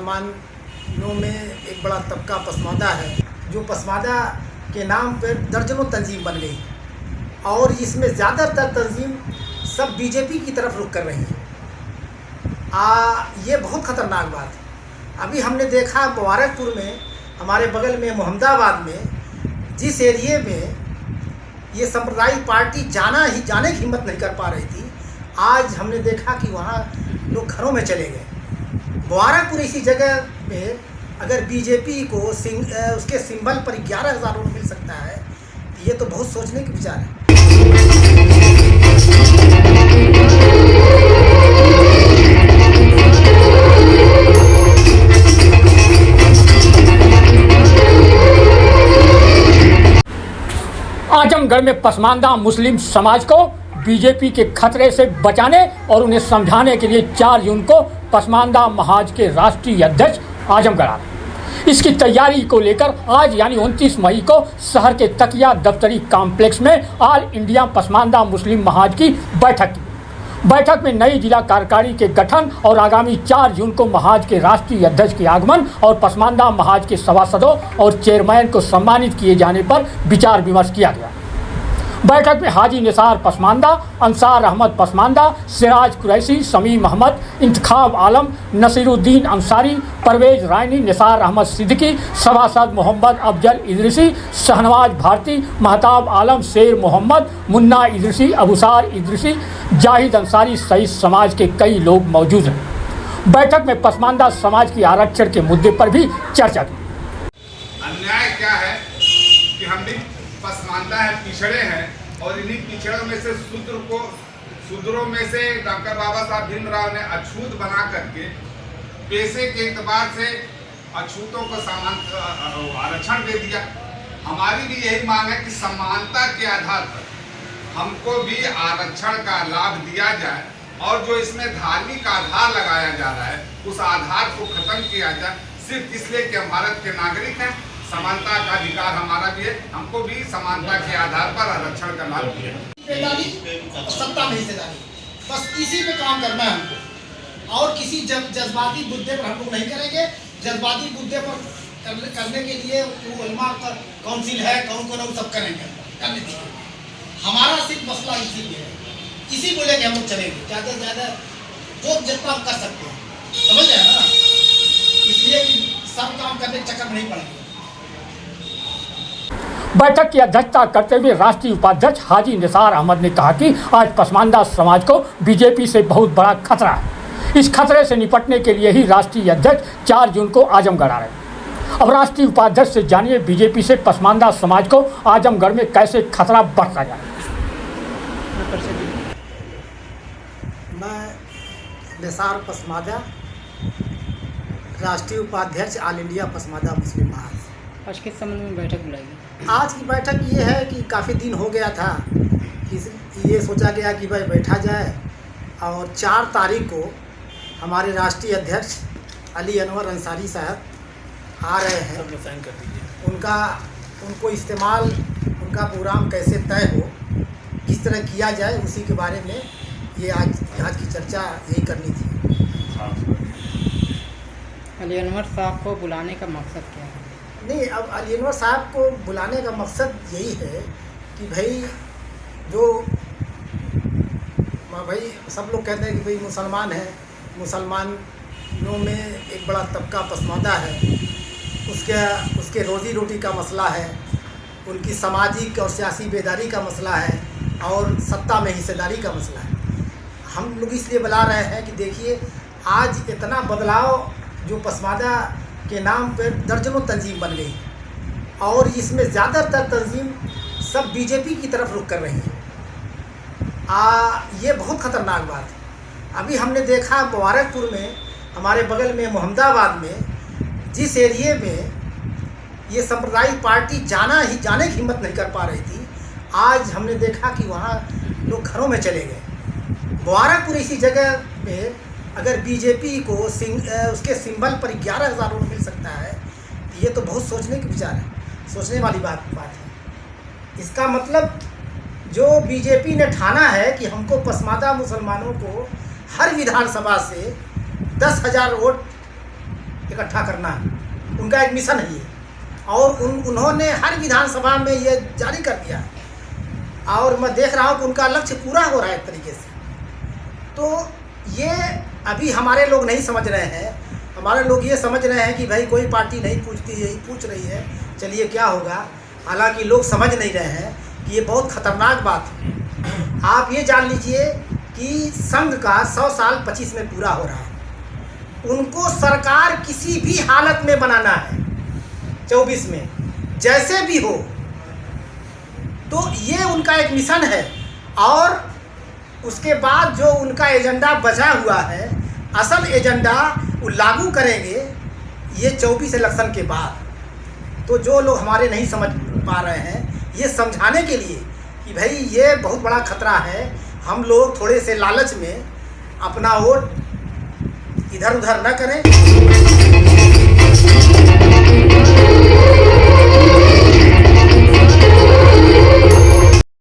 मुसलमानों में एक बड़ा तबका पसमानदा है, जो पसमानदा के नाम पर दर्जनों तंजीम बन गई और इसमें ज़्यादातर तंजीम सब बीजेपी की तरफ रुख कर रही है। ये बहुत ख़तरनाक बात है। अभी हमने देखा मुबारकपुर में, हमारे बगल में मोहम्मदाबाद में, जिस एरिए में ये सांप्रदायिक पार्टी जाने की हिम्मत नहीं कर पा रही थी, आज हमने देखा कि वहाँ लोग घरों में चले गए। मुबारकपुर इसी जगह में अगर बीजेपी को उसके सिंबल पर 11,000 वोट मिल सकता है, ये तो बहुत सोचने की विचार है। आजमगढ़ में पसमानदा मुस्लिम समाज को बीजेपी के खतरे से बचाने और उन्हें समझाने के लिए 4 जून को पसमानदा महाज के राष्ट्रीय अध्यक्ष आजमगढ़ आ रहे। इसकी तैयारी को लेकर आज यानी 29 मई को शहर के तकिया दफ्तरी कॉम्प्लेक्स में ऑल इंडिया पसमानदा मुस्लिम महाज की बैठक की। बैठक में नई जिला कार्यकारिणी के गठन और आगामी 4 जून को महाज के राष्ट्रीय अध्यक्ष के आगमन और पसमानदा महाज के सभासदों और चेयरमैन को सम्मानित किए जाने पर विचार विमर्श किया गया। बैठक में हाजी निसार पसमानदा, अंसार अहमद पसमानदा, सिराज कुरैशी, समीम अहमद, इंतखाब आलम, नसीरुद्दीन अंसारी, परवेज रायनी, निसार अहमद सिद्दीकी, सभासद मोहम्मद अफजल इदरीसी, शहनवाज भारती, महताब आलम, शेर मोहम्मद, मुन्ना इदरीसी, अबूसार इदरीसी, जाहिद अंसारी सहित समाज के कई लोग मौजूद हैं। बैठक में पसमानदा समाज की आरक्षण के मुद्दे पर भी चर्चा की। अन्याय क्या है कि हम भी पसमानदा है, पिछड़े हैं, और इन्हीं पिछड़ों में से शूद्रों में से डॉक्टर बाबा साहब भीमराव ने अछूत बना करके पैसे के एतबार से अछूतों को आरक्षण दे दिया। हमारी भी यही मांग है कि समानता के आधार पर हमको भी आरक्षण का लाभ दिया जाए, और जो इसमें धार्मिक आधार लगाया जा रहा है उस आधार को खत्म किया जाए, सिर्फ इसलिए कि हम भारत के नागरिक हैं। समानता का अधिकार हमारा भी है, हमको भी समानता के आधार पर आरक्षण का लाभ दिया। सत्ता में हिस्सेदारी, बस इसी पे काम करना है हमको, और किसी जज्बाती मुद्दे पर हम लोग नहीं करेंगे। जज्बाती मुद्दे पर करने के लिए उलमा काउंसिल है, कौन सब करेंगे, करने दीजिए। हमारा सिर्फ मसला इसी में है, इसी को लेके हम लोग चलेंगे, ज़्यादा से ज़्यादा जो जितना हम कर सकते हैं, समझ रहे हैं ना, इसलिए कि सब काम करने के चक्कर में नहीं पड़ेंगे। बैठक की अध्यक्षता करते हुए राष्ट्रीय उपाध्यक्ष हाजी निसार अहमद ने कहा कि आज पसमानदा समाज को बीजेपी से बहुत बड़ा खतरा है। इस खतरे से निपटने के लिए ही राष्ट्रीय अध्यक्ष 4 जून को आजमगढ़ आ रहे हैं। अब राष्ट्रीय उपाध्यक्ष से जानिए बीजेपी से पसमानदा समाज को आजमगढ़ में कैसे खतरा बढ़ता जाए। मैं निसार पसमानदा, राष्ट्रीय उपाध्यक्ष ऑल इंडिया पसमानदा मुस्लिम महाज। आज किस संबंध में बैठक बुलाई? आज की बैठक ये है कि काफ़ी दिन हो गया था, ये सोचा गया कि भाई बैठा जाए, और 4 तारीख को हमारे राष्ट्रीय अध्यक्ष अली अनवर अंसारी साहब आ रहे हैं। सब साइन कर दीजिए। उनको इस्तेमाल, उनका प्रोग्राम कैसे तय हो, किस तरह किया जाए, उसी के बारे में ये आज की चर्चा यही करनी थी। अली अनवर साहब को बुलाने का मकसद क्या है? नहीं, अब अली अनवर साहब को बुलाने का मकसद यही है कि भाई सब लोग कहते हैं कि भाई मुसलमान है, मुसलमानों में एक बड़ा तबका पसमानदा है, उसके रोज़ी रोटी का मसला है, उनकी सामाजिक और सियासी बेदारी का मसला है, और सत्ता में हिस्सेदारी का मसला है। हम लोग इसलिए बुला रहे हैं कि देखिए आज इतना बदलाव जो पसमानदा के नाम पर दर्जनों तंजीम बन गई, और इसमें ज़्यादातर तंजीम सब बीजेपी की तरफ रुख कर रही हैं। ये बहुत ख़तरनाक बात है। अभी हमने देखा मुबारकपुर में, हमारे बगल में मोहम्मदाबाद में, जिस एरिए में ये सांप्रदायिक पार्टी जाने की हिम्मत नहीं कर पा रही थी, आज हमने देखा कि वहाँ लोग घरों में चले गए। मुबारकपुर इसी जगह में अगर बीजेपी को उसके सिंबल पर 11,000 वोट मिल सकता है, ये तो बहुत सोचने की विचार है, सोचने वाली बात है। इसका मतलब जो बीजेपी ने ठाना है कि हमको पसमानदा मुसलमानों को हर विधानसभा से 10,000 वोट इकट्ठा करना है, उनका एक मिशन है ये। और उन्होंने हर विधानसभा में ये जारी कर दिया है और मैं देख रहा हूँ कि उनका लक्ष्य पूरा हो रहा है एक तरीके से। तो ये अभी हमारे लोग नहीं समझ रहे हैं। हमारे लोग ये समझ रहे हैं कि भाई कोई पार्टी नहीं पूछती, यही पूछ रही है, चलिए क्या होगा। हालांकि लोग समझ नहीं रहे हैं कि ये बहुत ख़तरनाक बात है। आप ये जान लीजिए कि संघ का 100 साल 25 में पूरा हो रहा है। उनको सरकार किसी भी हालत में बनाना है 24 में, जैसे भी हो। तो ये उनका एक मिशन है। और उसके बाद जो उनका एजेंडा बचा हुआ है, असल एजेंडा वो लागू करेंगे ये 24 इलेक्शन के बाद। तो जो लोग हमारे नहीं समझ पा रहे हैं, ये समझाने के लिए कि भाई ये बहुत बड़ा खतरा है, हम लोग थोड़े से लालच में अपना वोट इधर उधर न करें।